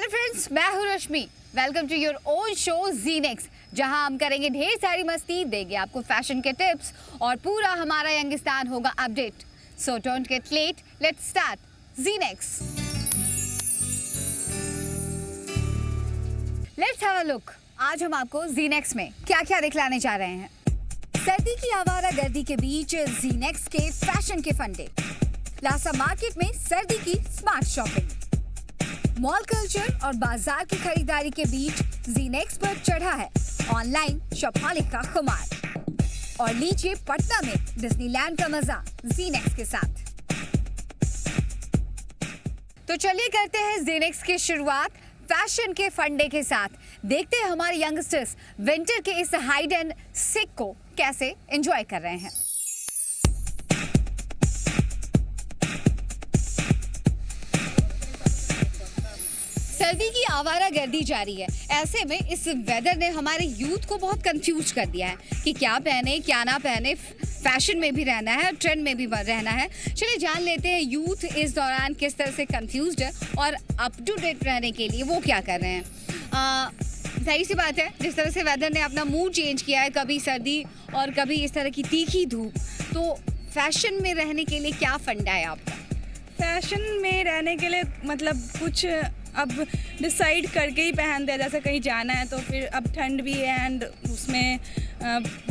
Hello friends, मैं हूँ Rashmi. Welcome to your own show G next, जहां हम करेंगे ढेर सारी मस्ती, देंगे आपको फैशन के टिप्स और पूरा हमारा यंगिस्तान होगा update. So don't get late, let's start जी next. Let's have a look. आज हम आपको जी नेक्स्ट में क्या क्या दिखलाने जा रहे हैं। सर्दी की आवारा गर्दी के बीच जी नेक्स्ट के फैशन के फंडे, लासा मार्केट में सर्दी की स्मार्ट शॉपिंग, मॉल कल्चर और बाजार की खरीदारी के बीच जी नेक्स्ट पर चढ़ा है ऑनलाइन शॉपहॉलिक का खुमार। और लीजिए पटना में डिज्नीलैंड का मजा जी नेक्स्ट के साथ। तो चलिए करते हैं जी नेक्स्ट की शुरुआत फैशन के फंडे के साथ। देखते हैं हमारे यंगस्टर्स विंटर के इस हाइड एंड सिक को कैसे एंजॉय कर रहे हैं। सर्दी की आवारा गर्दी जारी है। ऐसे में इस वेदर ने हमारे यूथ को बहुत कंफ्यूज कर दिया है कि क्या पहने क्या ना पहने। फैशन में भी रहना है, ट्रेंड में भी रहना है। चलिए जान लेते हैं यूथ इस दौरान किस तरह से कंफ्यूज्ड है और अप टू डेट रहने के लिए वो क्या कर रहे हैं। सही सी बात है, जिस तरह से वेदर ने अपना मूड चेंज किया है, कभी सर्दी और कभी इस तरह की तीखी धूप, तो फैशन में रहने के लिए क्या फंडा है आपका? फैशन में रहने के लिए मतलब कुछ अब डिसाइड करके ही पहनते हैं। जैसे कहीं जाना है तो फिर अब ठंड भी है एंड उसमें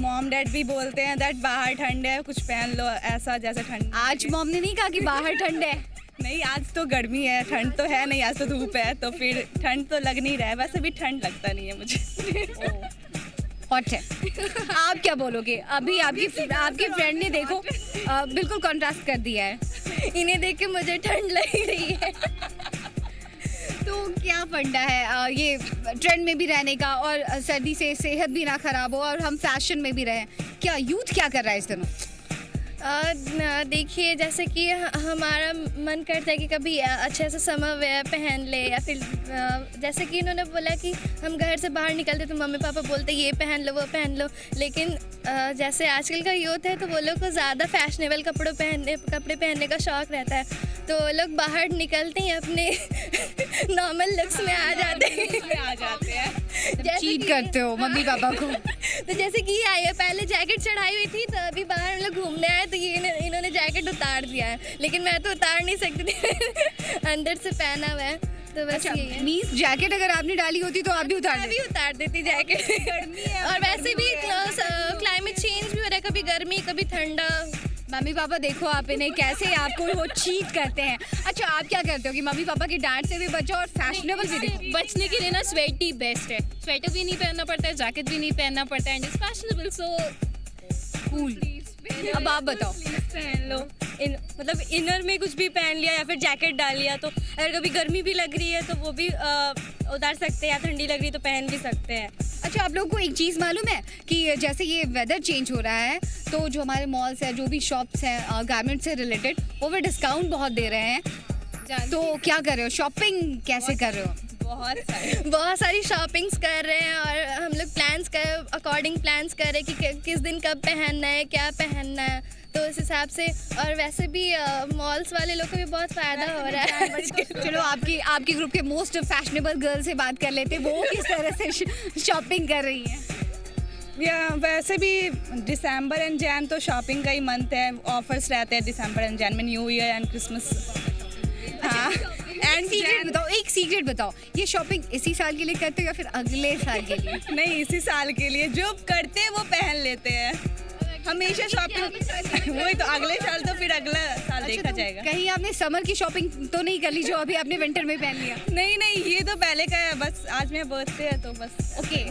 मॉम डैड भी बोलते हैं दैट बाहर ठंड है, कुछ पहन लो ऐसा जैसे ठंड। आज मॉम ने नहीं कहा कि बाहर ठंड है? नहीं, आज तो गर्मी है, ठंड तो है नहीं, आज तो धूप है, तो फिर ठंड तो लग नहीं रहा है। वैसे भी ठंड लगता नहीं है मुझे। हॉट है। आप क्या बोलोगे? अभी आपकी फ्रेंड ने देखो बिल्कुल कॉन्ट्रास्ट कर दिया है। इन्हें देख के मुझे ठंड लग रही है। तो क्या फंडा है ये ट्रेंड में भी रहने का और सर्दी से सेहत भी ना खराब हो और हम फैशन में भी रहें? क्या यूथ क्या कर रहा है इस दिनों? देखिए, जैसे कि हमारा मन करता है कि कभी अच्छे से समर वेयर पहन ले, या फिर जैसे कि इन्होंने बोला कि हम घर से बाहर निकलते तो मम्मी पापा बोलते ये पहन लो वो पहन लो। लेकिन जैसे आजकल का यूथ है तो वो लोग को ज़्यादा फैशनेबल कपड़े पहनने का शौक़ रहता है, तो वो लोग बाहर निकलते ही अपने नॉर्मल लुक्स में आ जाते हैं। चीट करते हो मम्मी पापा को। तो जैसे कि ये पहले जैकेट चढ़ाई हुई थी, तो अभी बाहर हम लोग घूमने आए तो ये इन्होंने जैकेट उतार दिया है, लेकिन मैं तो उतार नहीं सकती थी। अंदर से पहना हुआ है, तो बस अच्छा, यही है। मीन्स जैकेट अगर आपने डाली होती तो आप भी उतार देती जैकेट। और वैसे भी क्लाइमेट चेंज भी हो रहा है, कभी गर्मी कभी ठंडा। मम्मी पापा देखो आप इन्हें कैसे आपको वो चीट करते हैं। अच्छा, आप क्या करते हो कि मम्मी पापा की डांट से भी बचो और फैशनेबल भी दिखो? बचने के लिए ना स्वेट ही बेस्ट है। स्वेटर भी नहीं पहनना पड़ता है, जैकेट भी नहीं पहनना पड़ता है, and it's fashionable, so cool. अब आप बताओ। पहन लो मतलब इनर में कुछ भी पहन लिया या फिर जैकेट डाल लिया, तो अगर कभी गर्मी भी लग रही है तो वो भी उतार सकते हैं, या ठंडी लग रही है तो पहन भी सकते हैं। अच्छा, आप लोगों को एक चीज़ मालूम है कि जैसे ये वेदर चेंज हो रहा है तो जो हमारे मॉल्स हैं, जो भी शॉप्स हैं गारमेंट से रिलेटेड, वो भी डिस्काउंट बहुत दे रहे हैं। तो क्या कर रहे हो, शॉपिंग कैसे कर रहे हो? बहुत सारी शॉपिंग्स कर रहे हैं और हम लोग अकॉर्डिंग प्लान्स कर रहे हैं कि किस दिन कब पहनना है, क्या पहनना है, तो उस हिसाब से। और वैसे भी मॉल्स वाले लोग को भी बहुत फ़ायदा हो रहा है। चलो आपकी ग्रुप के मोस्ट फैशनेबल गर्ल से बात कर लेते हैं, वो किस तरह से शॉपिंग कर रही हैं? या वैसे भी दिसंबर एंड जैन तो शॉपिंग का ही मंथ है, ऑफर्स रहते हैं दिसंबर एंड जैन में, न्यू ईयर एंड क्रिसमस। हाँ, एंड एक सीक्रेट बताओ, ये शॉपिंग इसी साल के लिए करते हो या फिर अगले साल के लिए? नहीं, इसी साल के लिए जो करते हैं वो पहन लेते हैं हमेशा शॉपिंग। वही तो, अगले साल तो फिर अगला साल देखा जाएगा। कहीं आपने समर की शॉपिंग तो नहीं कर ली जो अभी आपने विंटर में पहन लिया? नहीं, ये तो पहले का है, बस आज मेरा बर्थडे है तो बस। Okay,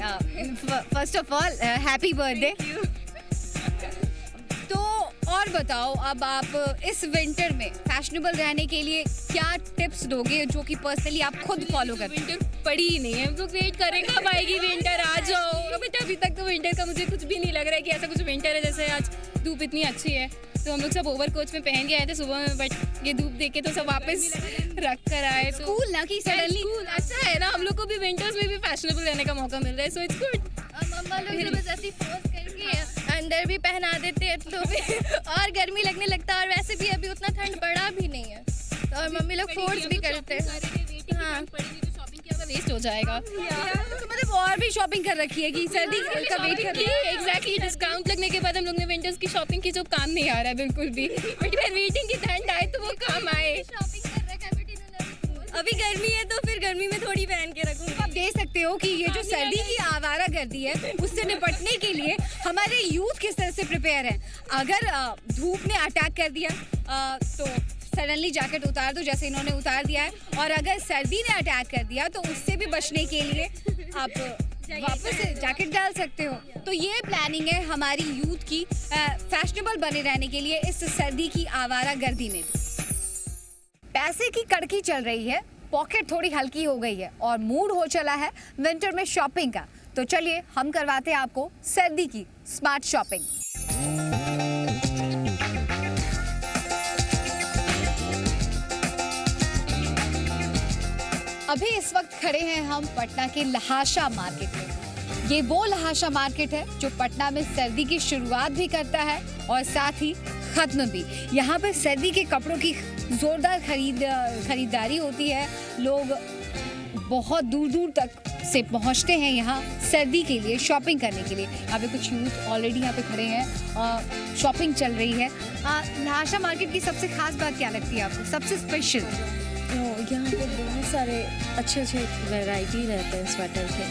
first of all happy birthday. तो और बताओ, अब आप इस विंटर में फैशनेबल रहने के लिए क्या टिप्स दोगे जो कि पर्सनली आप खुद फॉलो करते हैं? विंटर पड़ी ही नहीं है, हम लोग वेट करेंगे कब आएगी विंटर, आ जाओ। अभी तक तो विंटर का मुझे कुछ भी नहीं लग रहा है कि ऐसा कुछ विंटर है। जैसे आज धूप इतनी अच्छी है तो हम लोग सब ओवरकोट्स में पहन के आए थे सुबह में, बट ये धूप देख के तो सब वापस रख कर आए। तो स्कूल ना कि सडनली अच्छा है ना, हम लोग को भी विंटर्स में भी फैशनेबल रहने का मौका मिल रहा है, सो इट्स गुड। मम्मा लोग तो बस ऐसी पोस्ट करके अंदर भी पहना देते हैं तो भी और गर्मी लगने लगता है। और वैसे भी अभी उतना ठंड पड़ा भी नहीं है, तो और मम्मी लोग फोर्स भी करते हैं। हाँ, हो जाएगा। तो मतलब और भी शॉपिंग कर रखी है कि सर्दी का वेट कर रही है। एग्जैक्टली, डिस्काउंट लगने के बाद हम लोग ने विंटर्स की शॉपिंग की जो काम नहीं आ रहा है बिल्कुल भी, बट वी आर वेटिंग कि ठंड आए तो वो काम आए। अभी गर्मी है तो फिर गर्मी में थोड़ी पहन के रखूँगी। आप देख सकते हो कि ये जो सर्दी की आवारागर्दी है उससे निपटने के लिए हमारे यूथ किस तरह से प्रिपेयर है। अगर धूप ने अटैक कर दिया तो सडनली जैकेट उतार दो, जैसे इन्होंने उतार दिया है। और अगर सर्दी ने अटैक कर दिया तो उससे भी बचने के लिए आप वापस जैकेट डाल सकते हो। तो ये प्लानिंग है हमारी यूथ की फैशनेबल बने रहने के लिए इस सर्दी की आवारागर्दी में। पैसे की कड़की चल रही है, पॉकेट थोड़ी हल्की हो गई है और मूड हो चला है विंटर में शॉपिंग का। तो चलिए हम करवाते हैं आपको सर्दी की स्मार्ट शॉपिंग। अभी इस वक्त खड़े हैं हम पटना के लहाशा मार्केट में। ये वो लहाशा मार्केट है जो पटना में सर्दी की शुरुआत भी करता है और साथ ही खत्म भी। यहाँ पर सर्दी के कपड़ों की जोरदार खरीदारी होती है। लोग बहुत दूर दूर तक से पहुँचते हैं यहाँ सर्दी के लिए शॉपिंग करने के लिए। यहाँ पे कुछ यूथ ऑलरेडी यहाँ पे खड़े हैं, शॉपिंग चल रही है। लहाशा मार्केट की सबसे खास बात क्या लगती है आपको, सबसे स्पेशल? यहाँ पे बहुत सारे अच्छे अच्छे वैरायटी रहते हैं स्वेटर के,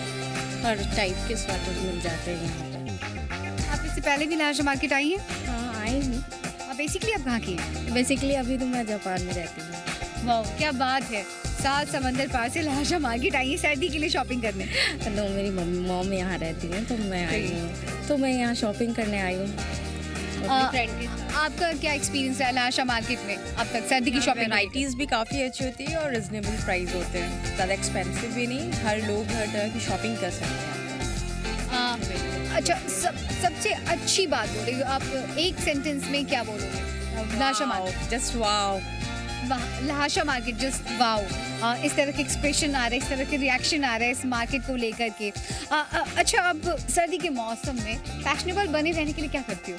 हर टाइप के स्वेटर मिल जाते हैं यहाँ पे। आप इससे पहले भी लहाशा मार्केट आई हैं? हाँ, आई हूँ। बेसिकली आप कहाँ की हैं? बेसिकली अभी तो मैं जापान में रहती हूँ। वाह, क्या बात है, सात समंदर पार से लहाशा मार्केट आई है सर्दी के लिए शॉपिंग करने। तो मेरी मॉम यहाँ रहती है तो मैं आई हूँ, तो मैं यहाँ शॉपिंग करने आई हूँ। आपका क्या एक्सपीरियंस है लहाशा मार्केट में अब तक सर्दी की शॉपिंग? वैराइटीज़ भी काफ़ी अच्छी होती है और रिजनेबल प्राइस होते हैं, ज़्यादा एक्सपेंसिव भी नहीं, हर लोग हर तरह की शॉपिंग कर सकते हैं। अच्छा, सबसे अच्छी बात बोले आप, एक सेंटेंस में क्या बोलोगे? Lhasa market just wow. Lhasa market just wow. इस तरह के एक्सप्रेशन आ रहे हैं, इस तरह के रिएक्शन आ रहे हैं इस मार्केट को लेकर के। अच्छा, अब सर्दी के मौसम में फैशनेबल बने रहने के लिए क्या करती हो?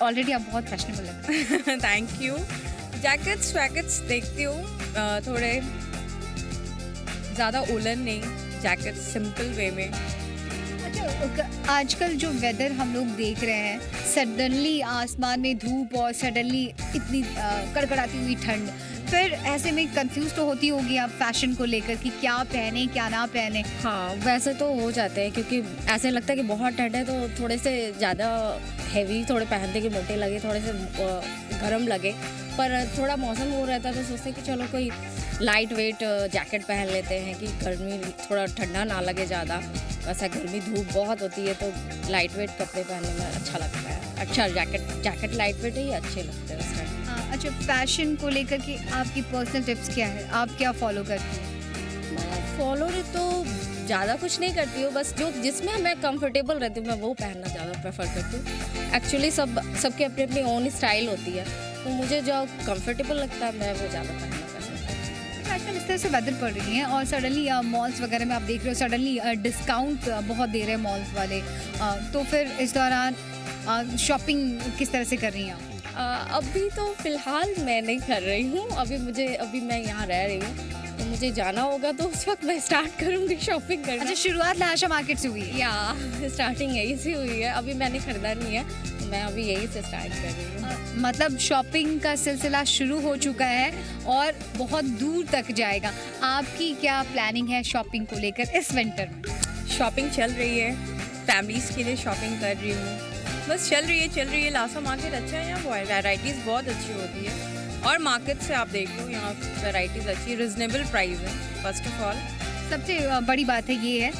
ऑलरेडी आप बहुत फैशनेबल लगते हैं। Thank you. जैकेट्स वैकेट्स देखती हूँ, थोड़े ज़्यादा उलन नहीं, जैकेट्स सिंपल वे में। आजकल जो वेदर हम लोग देख रहे हैं, सडनली आसमान में धूप और सडनली इतनी कड़कड़ाती हुई ठंड, फिर ऐसे में कंफ्यूज तो होती होगी आप फैशन को लेकर कि क्या पहने क्या ना पहने। हाँ, वैसे तो हो जाते हैं क्योंकि ऐसे लगता है कि बहुत ठंड है तो थोड़े से ज़्यादा हैवी थोड़े पहनते कि मोटे लगे, थोड़े से गर्म लगे। पर थोड़ा मौसम वो रहता है तो सोचते हैं कि चलो कोई लाइट वेट जैकेट पहन लेते हैं कि गर्मी थोड़ा ठंडा ना लगे ज़्यादा। वैसा गर्मी धूप बहुत होती है तो लाइट वेट कपड़े पहनने में अच्छा लगता है। अच्छा, जैकेट लाइट वेट ही अच्छे लगते हैं उस टाइम। अच्छा, फैशन को लेकर के आपकी पर्सनल टिप्स क्या है, आप क्या फॉलो करती हैं? फॉलो तो ज़्यादा कुछ नहीं करती हूँ, बस जो जिसमें मैं कंफर्टेबल रहती हूँ मैं वो पहनना ज़्यादा प्रेफर करती हूँ। एक्चुअली सबके अपनी अपनी ओन स्टाइल होती है, तो मुझे जो कंफर्टेबल लगता है मैं वो ज़्यादा पहनना पसंद करती हूँ। आजकल इस तरह से वेदर पड़ रही है और सडनली मॉल्स वगैरह में आप देख रहे हो सडनली डिस्काउंट बहुत दे रहे हैं मॉल्स वाले, तो फिर इस दौरान शॉपिंग किस तरह से कर रही हैं आप? अभी तो फ़िलहाल मैं नहीं कर रही हूँ, अभी मैं यहाँ रह रही हूँ, तो मुझे जाना होगा तो उस वक्त मैं स्टार्ट करूँगी शॉपिंग करना। अच्छा, शुरुआत लहाशा मार्केट से हुई है? या स्टार्टिंग यही से हुई है, अभी मैंने खरीदा नहीं है, तो मैं अभी यही से स्टार्ट कर रही हूँ। मतलब शॉपिंग का सिलसिला शुरू हो चुका है और बहुत दूर तक जाएगा। आपकी क्या प्लानिंग है शॉपिंग को लेकर इस विंटर में? शॉपिंग चल रही है, फैमिलीज़ के लिए शॉपिंग कर रही हूँ, बस चल रही है। लहाशा मार्केट अच्छा है, यहाँ वैराइटीज़ बहुत अच्छी होती है और मार्केट से आप देख लो यहाँ वैराइटीज़ अच्छी, रिजनेबल प्राइस है। फर्स्ट ऑफ ऑल सबसे बड़ी बात है ये है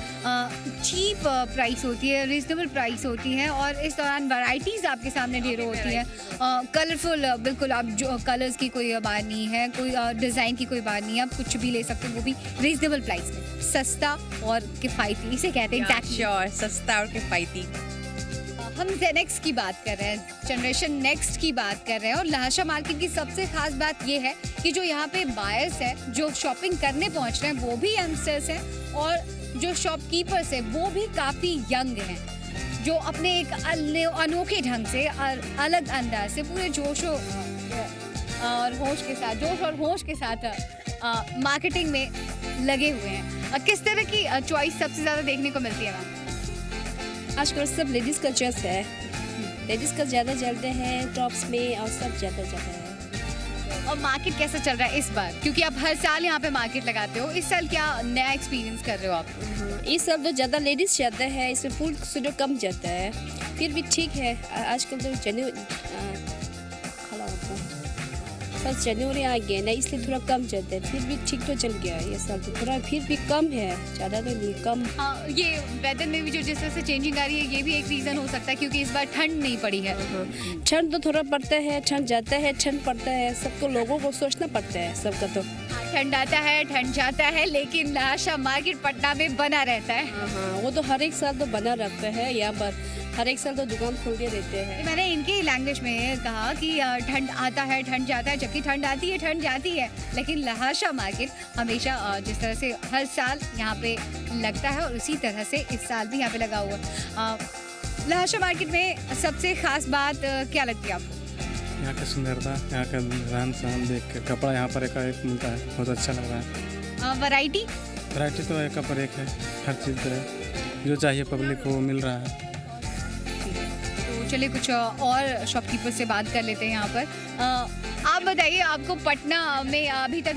चीप प्राइस होती है, रीजनेबल प्राइस होती है और इस दौरान वैराइटीज़ आपके सामने ढेरों होती है, कलरफुल। बिल्कुल, आप जो कलर्स की कोई बात नहीं है, कोई डिज़ाइन की कोई बात नहीं है, आप कुछ भी ले सकते हो, वो भी रीजनेबल प्राइस में, सस्ता और किफ़ायती, इसे कहते हैं एग्जैक्टली। श्योर, सस्ता और किफ़ायती। हम जेनेक्स की बात कर रहे हैं, जनरेशन नेक्स्ट की बात कर रहे हैं और लहाशा मार्केट की सबसे खास बात ये है कि जो यहाँ पे बायर्स हैं, जो शॉपिंग करने पहुँच रहे हैं वो भी यंगस्टर्स हैं और जो शॉपकीपर्स हैं वो भी काफ़ी यंग हैं, जो अपने एक अनोखे ढंग से और अलग अंदाज से पूरे जोश और होश के साथ मार्केटिंग में लगे हुए हैं। किस तरह की चॉइस सबसे ज़्यादा देखने को मिलती है मैम? आजकल सब लेडीज़ का चॉइस है, लेडीज़ का ज़्यादा चलते हैं टॉप्स में और सब ज़्यादा ज़्यादा है। और मार्केट कैसा चल रहा है इस बार, क्योंकि आप हर साल यहाँ पे मार्केट लगाते हो, इस साल क्या नया एक्सपीरियंस कर रहे हो आप? इस सब तो ज़्यादा लेडीज़ जाता है, इसमें फुल सूट कम जाता है, फिर भी ठीक है। आजकल तो फर्स्ट जनवरी आ गया ना, इसलिए थोड़ा कम जाता है, फिर भी ठीक तो चल गया है ये सब, तो थोड़ा फिर भी कम है, ज़्यादा तो नहीं, कम। हाँ, ये वेदर में भी जो जिस तरह से चेंजिंग आ रही है, ये भी एक रीज़न हो सकता है क्योंकि इस बार ठंड नहीं पड़ी है। ठंड तो थोड़ा पड़ता है, ठंड जाता है, ठंड पड़ता है, सबको लोगों को सोचना पड़ता है सबका तो। ठंड आता है, ठंड जाता है, लेकिन लहाशा मार्केट पटना में बना रहता है। हाँ, वो तो हर एक साल तो बना रहता है यहाँ पर, हर एक साल तो दुकान खोलते रहते हैं। मैंने इनकी लैंग्वेज में कहा कि ठंड आता है, ठंड जाता है, जबकि ठंड आती है, ठंड जाती है, लेकिन लहाशा मार्केट हमेशा जिस तरह से हर साल यहाँ पे लगता है और उसी तरह से इस साल भी यहाँ पे लगा हुआ है। लहाशा मार्केट में सबसे खास बात क्या लगती है आपको? यहाँ की सुंदरता, यहाँ का रहन सहन देख के, कपड़ा यहाँ पर एक मिलता है, बहुत अच्छा लग रहा है। वैरायटी तो एक पर एक है, हर चीज़ है, जो चाहिए पब्लिक को मिल रहा है। तो चलिए कुछ और शॉपकीपर से बात कर लेते हैं यहाँ पर। आप बताइए, आपको पटना में अभी तक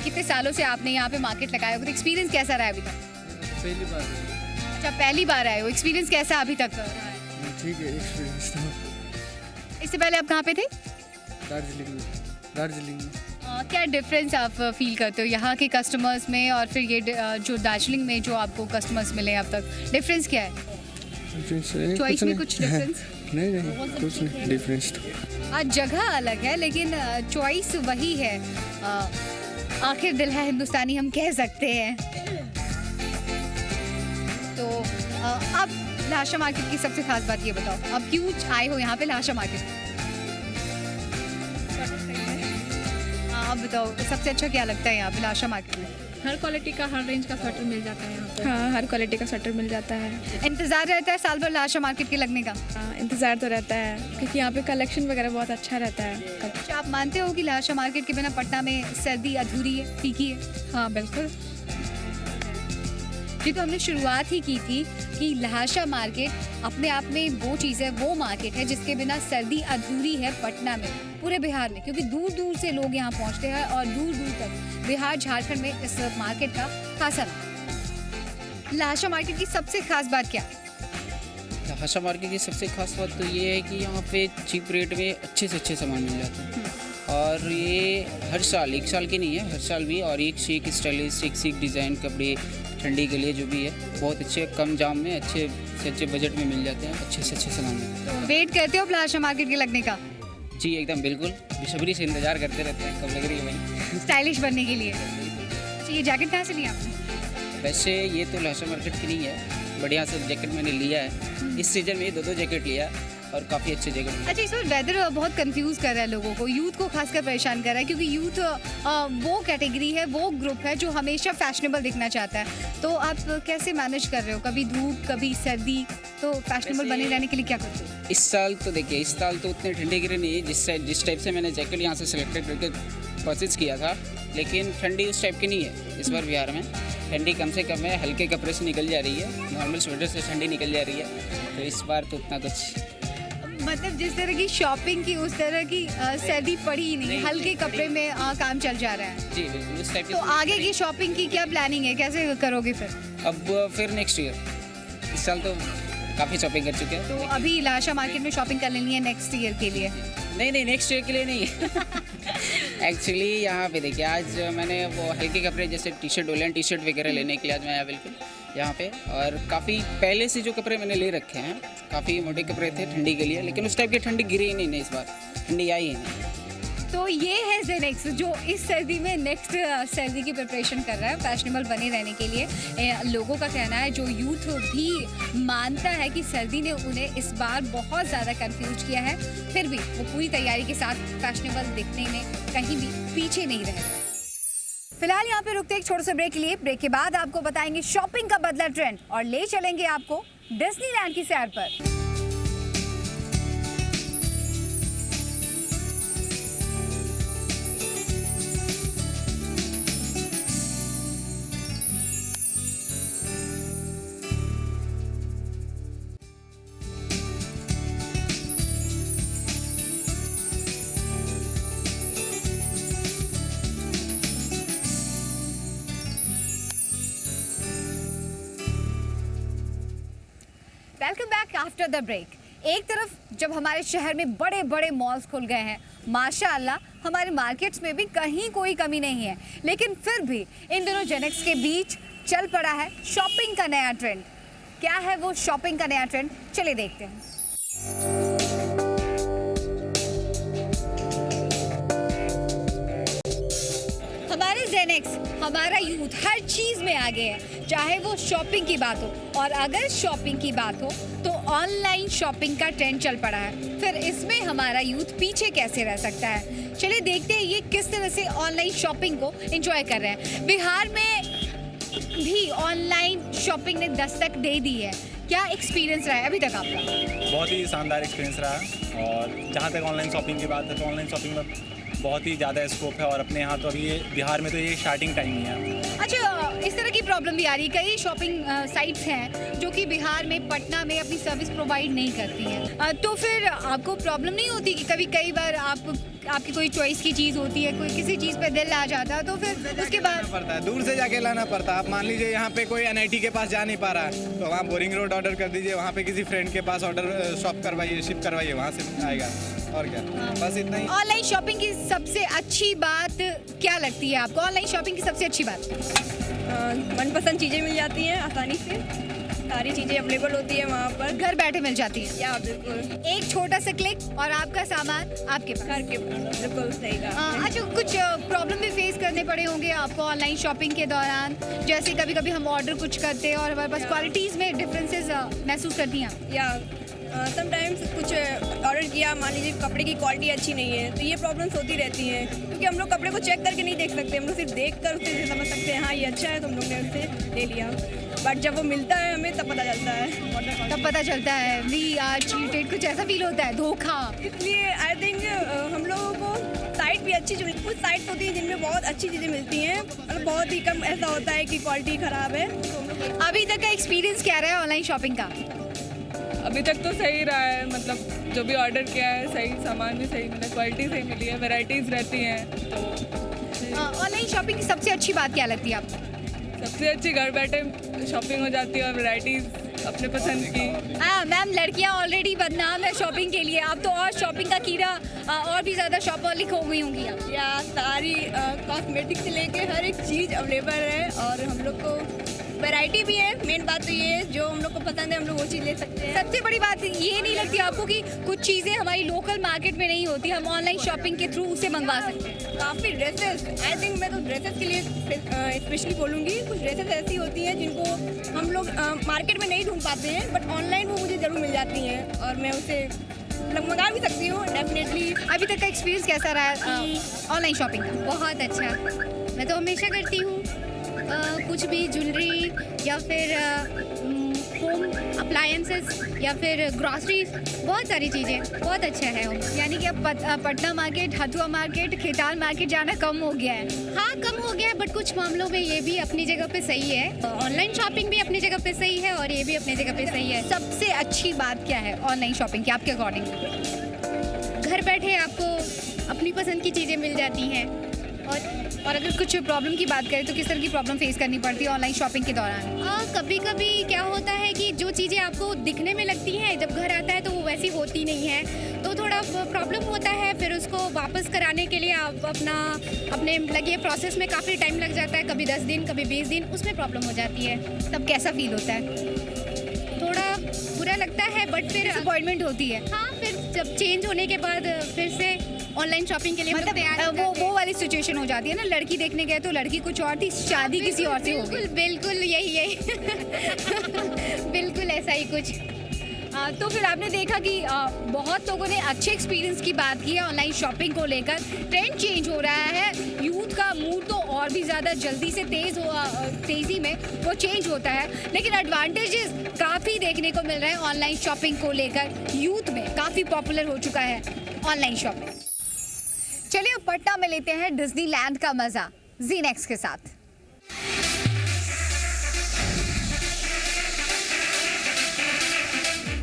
कितने सालों से आपने यहाँ पे मार्केट लगाया होगा, तो एक्सपीरियंस कैसा रहा है अभी तक? पहली बार। अच्छा, पहली बार आए हो, एक्सपीरियंस कैसा अभी तक रहा है? ठीक है एक्सपीरियंस तो। इससे पहले आप कहाँ पे थे? दार्जिलिंग में। क्या डिफरेंस आप फील करते हो यहाँ के कस्टमर्स में और फिर ये जो दार्जिलिंग में जो आपको कस्टमर्स मिले अब तक, डिफरेंस क्या है? चॉइस में कुछ डिफरेंस? नहीं कुछ नहीं डिफरेंस तो। आज जगह अलग है लेकिन चॉइस वही है। आखिर दिल है हिंदुस्तानी, हम कह सकते हैं। तो अब लहाशा मार्केट की सबसे खास बात ये बताओ, अब क्यों आए हो यहाँ पे लहाशा मार्केट? आप बताओ, सबसे अच्छा क्या लगता है यहाँ पे लहाशा मार्केट में? हर क्वालिटी का, हर रेंज का स्वेटर मिल जाता है यहाँ पे। हाँ, हर क्वालिटी का स्वेटर मिल जाता है। इंतजार रहता है साल भर लहाशा मार्केट के लगने का? हाँ, इंतज़ार तो रहता है क्योंकि यहाँ पे कलेक्शन वगैरह बहुत अच्छा रहता है। अच्छा, आप मानते हो कि लहाशा मार्केट के बिना पटना में सर्दी अधूरी है, फीकी है? हाँ बिल्कुल। जी, तो हमने शुरुआत ही की थी कि लहाशा मार्केट अपने आप में वो चीज़ है, वो मार्केट है जिसके बिना सर्दी अधूरी है पटना में, पूरे बिहार में, क्योंकि दूर दूर से लोग यहाँ पहुँचते हैं और दूर दूर तक बिहार झारखंड में इस मार्केट का खासा नाम। लहाशा मार्केट की सबसे खास बात क्या? लहाशा मार्केट की सबसे खास बात तो ये है कि यहाँ पे चीप रेट में अच्छे से अच्छे सामान मिल जाते हैं, और ये हर साल, एक साल के नहीं है, हर साल भी, और एक से एक स्टाइलिश, एक से एक डिज़ाइन कपड़े ठंडी के लिए जो भी है, बहुत अच्छे कम दाम में अच्छे से अच्छे बजट में मिल जाते हैं, अच्छे से अच्छे सामान मिलते हैं। वेट करते हो लहाशा मार्केट के लगने का? जी एकदम बिल्कुल, बेसब्री से इंतजार करते रहते हैं कब लग रही है भाई। स्टाइलिश बनने के लिए। अच्छा, ये जैकेट कहाँ से लिया आपने? वैसे ये तो लहाशा मार्केट की नहीं है, बढ़िया से जैकेट मैंने लिया है, इस सीजन में 2 जैकेट लिया है और काफ़ी अच्छे जैकेट। अच्छा, इस बार वेदर बहुत कंफ्यूज कर रहा है लोगों को, यूथ को खासकर परेशान कर रहा है, क्योंकि यूथ वो कैटेगरी है, वो ग्रुप है जो हमेशा फैशनेबल दिखना चाहता है। तो आप कैसे मैनेज कर रहे हो, कभी धूप कभी सर्दी, तो फैशनेबल बने रहने के लिए क्या करते हो? इस साल तो देखिए, इस साल तो उतने ठंडी गिरे नहीं, जिस टाइप से मैंने जैकेट यहाँ से सिलेक्टेड करके परचेज किया था, लेकिन ठंडी उस टाइप की नहीं है इस बार बिहार में। ठंडी कम से कम है, हल्के कपड़े से निकल जा रही है, नॉर्मल स्वेटर से ठंडी निकल जा रही है, तो इस बार तो उतना कुछ मतलब जिस तरह की शॉपिंग की उस तरह की सर्दी पड़ी ही नहीं, हल्के कपड़े में काम चल जा रहा है। जी बिल्कुल उस टाइप की। तो आगे की शॉपिंग की क्या प्लानिंग है, कैसे करोगे फिर? अब फिर नेक्स्ट ईयर, इस साल तो काफ़ी शॉपिंग कर चुके हैं। तो अभी लहाशा मार्केट में शॉपिंग कर लेनी है नेक्स्ट ईयर के लिए? नहीं नेक्स्ट ईयर के लिए नहीं एक्चुअली यहाँ पे देखिए, आज मैंने वो हल्के कपड़े जैसे T shirt, woollen T shirt वगैरह लेने के लिए आज मैं आया बिल्कुल यहाँ पे, और काफ़ी पहले से जो कपड़े मैंने ले रखे हैं, काफ़ी मोटे कपड़े थे ठंडी के लिए, लेकिन उस टाइप की ठंडी गिरी ही नहीं इस बार, ठंडी आई ही नहीं। तो ये है जेनेक्स जो इस सर्दी में नेक्स्ट सर्दी की प्रिपरेशन कर रहा है फैशनेबल बने रहने के लिए। लोगों का कहना है, जो यूथ भी मानता है कि सर्दी ने उन्हें इस बार बहुत ज़्यादा कंफ्यूज किया है, फिर भी वो पूरी तैयारी के साथ फैशनेबल दिखने में कहीं भी पीछे नहीं रहे। फिलहाल यहाँ पे रुकते एक छोटे से ब्रेक के लिए। ब्रेक के बाद आपको बताएंगे शॉपिंग का बदला ट्रेंड और ले चलेंगे आपको डिज्नीलैंड की सैर पर। Welcome back after the break. एक तरफ जब हमारे शहर में बड़े बड़े मॉल्स खुल गए हैं, माशाअल्लाह हमारे मार्केट्स में भी कहीं कोई कमी नहीं है, लेकिन फिर भी इन दोनों जेनेक्स के बीच चल पड़ा है शॉपिंग का नया ट्रेंड। क्या है वो शॉपिंग का नया ट्रेंड, चलिए देखते हैं। हमारे जेनेक्स, हमारा यूथ हर चीज़ में आगे है, चाहे वो शॉपिंग की बात हो, और अगर शॉपिंग की बात हो तो ऑनलाइन शॉपिंग का ट्रेंड चल पड़ा है। फिर इसमें हमारा यूथ पीछे कैसे रह सकता है, चलिए देखते हैं ये किस तरह से ऑनलाइन शॉपिंग को एंजॉय कर रहे हैं। बिहार में भी ऑनलाइन शॉपिंग ने दस्तक दे दी है, क्या एक्सपीरियंस रहा है अभी तक आपका? बहुत ही शानदार एक्सपीरियंस रहा, और जहाँ तक ऑनलाइन शॉपिंग की बात है तो ऑनलाइन शॉपिंग में बहुत ही ज़्यादा स्कोप है, और अपने यहाँ तो अभी ये बिहार में तो ये स्टार्टिंग टाइम ही है। अच्छा, इस तरह की प्रॉब्लम भी आ रही है, कई शॉपिंग साइट्स हैं जो कि बिहार में, पटना में अपनी सर्विस प्रोवाइड नहीं करती हैं, तो फिर आपको प्रॉब्लम नहीं होती कि कई बार आपकी कोई चॉइस की चीज़ होती है, कोई किसी चीज़ पे दिल आ जाता है तो फिर उसके बाद पड़ता है, दूर से जाके लाना पड़ता है। आप मान लीजिए यहाँ पे कोई NIT के पास जा नहीं पा रहा है तो वहाँ बोरिंग रोड ऑर्डर कर दीजिए, वहाँ पे किसी फ्रेंड के पास ऑर्डर शॉप करवाइए, शिप करवाइए, वहाँ से आएगा, और क्या, बस इतना ही। ऑनलाइन शॉपिंग की सबसे अच्छी बात क्या लगती है आपको? ऑनलाइन शॉपिंग की सबसे अच्छी बात? मनपसंद चीज़ें मिल जाती हैं आसानी से, सारी चीज़ें अवेलेबल होती है वहाँ पर, घर बैठे मिल जाती है। या बिल्कुल एक छोटा सा क्लिक और आपका सामान आपके पास। घर के बिल्कुल सही कहा। अच्छा, कुछ प्रॉब्लम भी फेस करने पड़े होंगे आपको ऑनलाइन शॉपिंग के दौरान, जैसे कभी कभी हम ऑर्डर कुछ करते हैं और हमारे पास क्वालिटीज़ में डिफरेंसेस महसूस करती हैं? या समटाइम्स कुछ ऑर्डर किया, मान लीजिए कपड़े की क्वालिटी अच्छी नहीं है, तो ये प्रॉब्लम्स होती रहती हैं, क्योंकि हम लोग कपड़े को चेक करके नहीं देख सकते, हम लोग सिर्फ देख कर उसे समझ सकते हैं हाँ ये अच्छा है तो हम लोग ने उससे ले लिया, बट जब वो मिलता है हमें तब पता चलता है। तब पता चलता है वी आर चीटेड, कुछ ऐसा फील होता है, धोखा। इसलिए आई थिंक हम लोगों को साइट भी अच्छी, कुछ साइट्स होती हैं जिनमें बहुत अच्छी चीज़ें मिलती हैं, और बहुत ही कम ऐसा होता है कि क्वालिटी ख़राब है। अभी तक का एक्सपीरियंस क्या रहा है ऑनलाइन शॉपिंग का? अभी तक तो सही रहा है, मतलब जो भी ऑर्डर किया है सही, सामान भी सही मिला, क्वालिटी सही मिली है, वैरायटीज़ रहती हैं। ऑनलाइन शॉपिंग की सबसे अच्छी बात क्या लगती है आपको? सबसे अच्छी घर बैठे शॉपिंग हो जाती है और वैरायटीज़ अपने पसंद की। मैम, लड़कियां ऑलरेडी बदनाम है शॉपिंग के लिए, अब तो और शॉपिंग का कीड़ा और भी ज़्यादा शॉपहॉलिक हो गई होंगी आप। या सारी कॉस्मेटिक से लेके हर एक चीज़ अवेलेबल है, और हम लोग को वैरायटी भी है। मेन बात तो ये है, जो हम लोग को पसंद है हम लोग वो चीज़ ले सकते हैं। सबसे बड़ी बात ये नहीं लगती आपको कि कुछ चीज़ें हमारी लोकल मार्केट में नहीं होती, हम ऑनलाइन शॉपिंग के थ्रू उसे मंगवा सकते हैं? काफ़ी ड्रेसेस, आई थिंक मैं तो ड्रेसेस के लिए स्पेशली बोलूँगी, कुछ ड्रेसेस ऐसी होती हैं जिनको हम लोग मार्केट में नहीं ढूंढ पाते हैं, बट ऑनलाइन वो मुझे ज़रूर मिल जाती हैं, और मैं उसे मंगा भी सकती हूँ डेफिनेटली। अभी तक का एक्सपीरियंस कैसा रहा है ऑनलाइन शॉपिंग का? बहुत अच्छा, मैं तो हमेशा करती हूँ, कुछ भी ज्वेलरी या फिर होम अप्लायंसेस या फिर ग्रॉसरीज, बहुत सारी चीज़ें, बहुत अच्छा है। यानी कि अब Patna market, Hathua market, Khetan market जाना कम हो गया है? हाँ, कम हो गया है, बट कुछ मामलों में ये भी अपनी जगह पे सही है, ऑनलाइन शॉपिंग भी अपनी जगह पे सही है और ये भी अपनी जगह पे सही है। सबसे अच्छी बात क्या है ऑनलाइन शॉपिंग की आपके अकॉर्डिंग? घर बैठे आपको अपनी पसंद की चीज़ें मिल जाती हैं। और अगर कुछ प्रॉब्लम की बात करें तो किस तरह की प्रॉब्लम फेस करनी पड़ती है ऑनलाइन शॉपिंग के दौरान? कभी कभी क्या होता है कि जो चीज़ें आपको दिखने में लगती हैं, जब घर आता है तो वो वैसी होती नहीं है, तो थोड़ा प्रॉब्लम होता है। फिर उसको वापस कराने के लिए आप अपने लगे प्रोसेस में काफ़ी टाइम लग जाता है, कभी 10 दिन, कभी 20 दिन, उसमें प्रॉब्लम हो जाती है। तब कैसा फील होता है? थोड़ा बुरा लगता है, बट फिर डिसअपॉइंटमेंट होती है। हाँ, फिर जब चेंज होने के बाद फिर से ऑनलाइन शॉपिंग के लिए मतलब वो वाली सिचुएशन हो जाती है ना, लड़की देखने गए तो लड़की कुछ और थी, शादी किसी और से हो गई। बिल्कुल यही बिल्कुल ऐसा ही कुछ। तो फिर आपने देखा कि बहुत लोगों ने अच्छे एक्सपीरियंस की बात की है ऑनलाइन शॉपिंग को लेकर। ट्रेंड चेंज हो रहा है, यूथ का मूड तो और भी ज़्यादा जल्दी से तेज़ी में वो चेंज होता है, लेकिन एडवांटेजेस काफ़ी देखने को मिल रहे हैं ऑनलाइन शॉपिंग को लेकर। यूथ में काफ़ी पॉपुलर हो चुका है ऑनलाइन शॉपिंग। चलिए अब पटना में लेते हैं डिज्नीलैंड का मज़ा ज़ीनेक्स के साथ।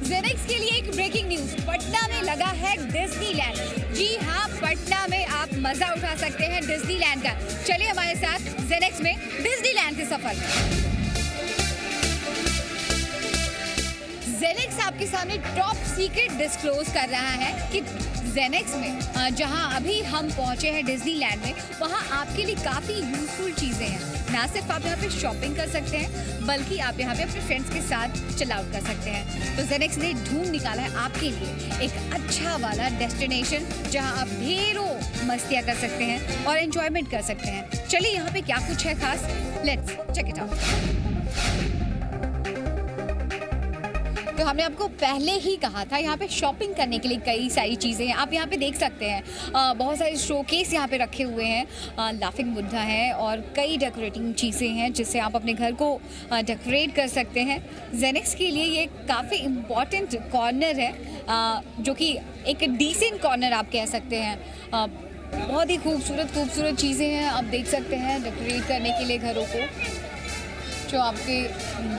ज़ीनेक्स के लिए एक ब्रेकिंग न्यूज, पटना में लगा है डिज्नीलैंड। जी हाँ, पटना में आप मजा उठा सकते हैं डिज्नीलैंड का। चलिए हमारे साथ ज़ीनेक्स में डिज्नीलैंड के सफर में। जेनेक्स आपके सामने टॉप सीक्रेट डिस्क्लोज कर रहा है कि जेनेक्स में जहां अभी हम पहुंचे हैं डिज्नीलैंड में, वहां आपके लिए काफ़ी यूजफुल चीज़ें हैं। ना सिर्फ आप यहाँ पे शॉपिंग कर सकते हैं, बल्कि आप यहाँ पे अपने फ्रेंड्स के साथ चिल आउट कर सकते हैं। तो जेनेक्स ने ढूंढ निकाला है आपके लिए एक अच्छा वाला डेस्टिनेशन जहाँ आप ढेरों मस्तियाँ कर सकते हैं और एंजॉयमेंट कर सकते हैं। चलिए यहाँ पे क्या कुछ है खास, लेट्स चेक इट आउट। तो हमने आपको पहले ही कहा था यहाँ पे शॉपिंग करने के लिए कई सारी चीज़ें हैं। आप यहाँ पे देख सकते हैं बहुत सारे शोकेस यहाँ पे रखे हुए हैं, लाफिंग बुद्धा है और कई डेकोरेटिंग चीज़ें हैं जिससे आप अपने घर को डेकोरेट कर सकते हैं। जेनेक्स के लिए ये काफ़ी इम्पॉर्टेंट कॉर्नर है, जो कि एक डिसेंट कॉर्नर आप कह सकते हैं। बहुत ही खूबसूरत चीज़ें हैं, आप देख सकते हैं डेकोरेट करने के लिए घरों को, जो आपके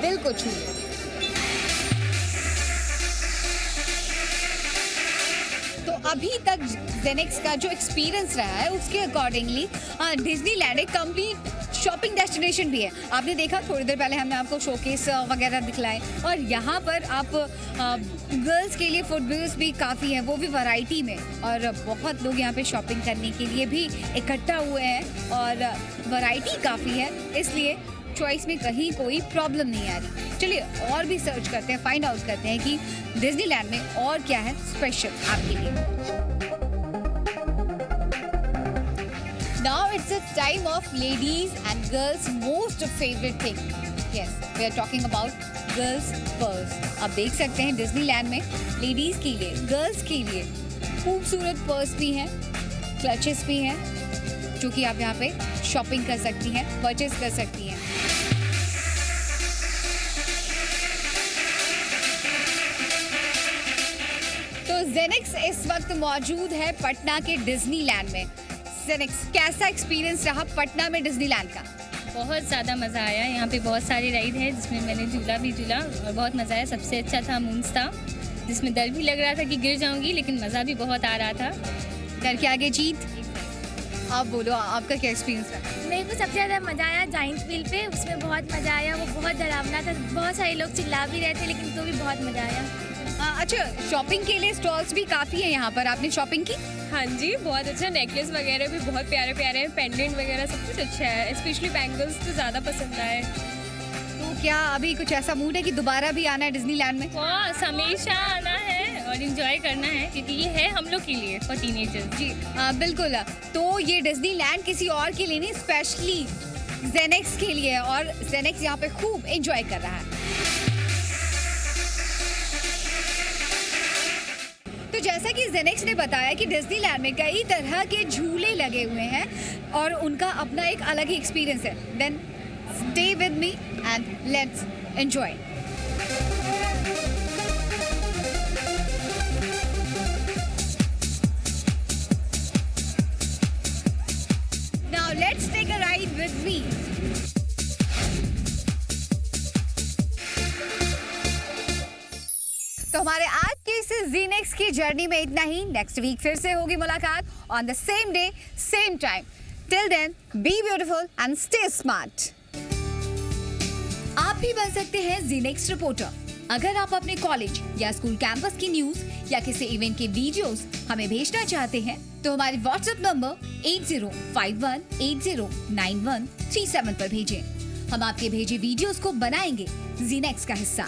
दिल को छू ले। तो अभी तक जेनेक्स का जो एक्सपीरियंस रहा है उसके अकॉर्डिंगली डिज्नीलैंड एक कंप्लीट शॉपिंग डेस्टिनेशन भी है। आपने देखा थोड़ी देर पहले हमने आपको शोकेस वगैरह दिखलाए, और यहाँ पर आप गर्ल्स के लिए फुटवेयर्स भी काफ़ी हैं, वो भी वैरायटी में, और बहुत लोग यहाँ पे शॉपिंग करने के लिए भी इकट्ठा हुए हैं और वैरायटी काफ़ी है, इसलिए चॉइस में कहीं कोई प्रॉब्लम नहीं आ रही। चलिए और भी सर्च करते हैं, फाइंड आउट करते हैं कि डिज्नीलैंड में और क्या है स्पेशल आपके लिए। Now it's a time of ladies and girls' most favorite thing. Yes, we are talking about girls' purse. आप देख सकते हैं डिज्नीलैंड में लेडीज के लिए, गर्ल्स के लिए खूबसूरत पर्स भी हैं, क्लचेस भी हैं, जो कि आप यहाँ पे शॉपिंग कर सकती हैं, परचेज कर सकती हैं। तो जेनेक्स इस वक्त मौजूद है पटना के डिज्नीलैंड में। जेनेक्स, कैसा एक्सपीरियंस रहा पटना में डिज्नीलैंड का? बहुत ज़्यादा मज़ा आया। यहाँ पे बहुत सारी राइड है जिसमें मैंने झूला भी झूला और बहुत मज़ा आया। सबसे अच्छा था मून्स था, जिसमें डर भी लग रहा था कि गिर जाऊँगी, लेकिन मज़ा भी बहुत आ रहा था। डर के आगे जीत। आप बोलो, आपका क्या एक्सपीरियंस रहा? मेरे को सबसे ज़्यादा मज़ा आया जाइंट व्हील पे, उसमें बहुत मज़ा आया। वो बहुत डरावना था, बहुत सारे लोग चिल्ला भी रहे थे, लेकिन तो भी बहुत मज़ा आया। अच्छा, शॉपिंग के लिए स्टॉल्स भी काफ़ी है यहाँ पर, आपने शॉपिंग की? हाँ जी, बहुत अच्छा। नेकलेस वगैरह भी बहुत प्यारे प्यारे हैं, पेंडेंट वगैरह सब कुछ अच्छा है। स्पेशली बैंगल्स तो ज़्यादा पसंद आए। तो क्या अभी कुछ ऐसा मूड है कि दोबारा भी आना है डिज्नीलैंड में? बस हमेशा आना है और इंजॉय करना है, क्योंकि ये है हम लोग के लिए, फॉर टीनेजर्स। जी बिल्कुल। तो ये डिज्नीलैंड किसी और के लिए नहीं, स्पेशली जेनेक्स के लिए है, और जेनेक्स यहाँ पे खूब एंजॉय कर रहा है। तो जैसा कि जेनेक्स ने बताया कि डिज्नीलैंड में कई तरह के झूले लगे हुए हैं और उनका अपना एक अलग ही एक्सपीरियंस है। Then stay with me and let's enjoy. Now let's take a ride with me. तो हमारे आज के इस जेनेक्स की जर्नी में इतना ही। नेक्स्ट वीक फिर से होगी मुलाकात on the same day same time. Till then be beautiful and stay smart. आप भी बन सकते हैं जेनेक्स रिपोर्टर। अगर आप अपने कॉलेज या स्कूल कैंपस की न्यूज या किसी इवेंट के वीडियोस हमें भेजना चाहते हैं, तो हमारे व्हाट्सएप नंबर 8051809137 पर भेजें। हम आपके भेजे वीडियोस को बनाएंगे जेनेक्स का हिस्सा।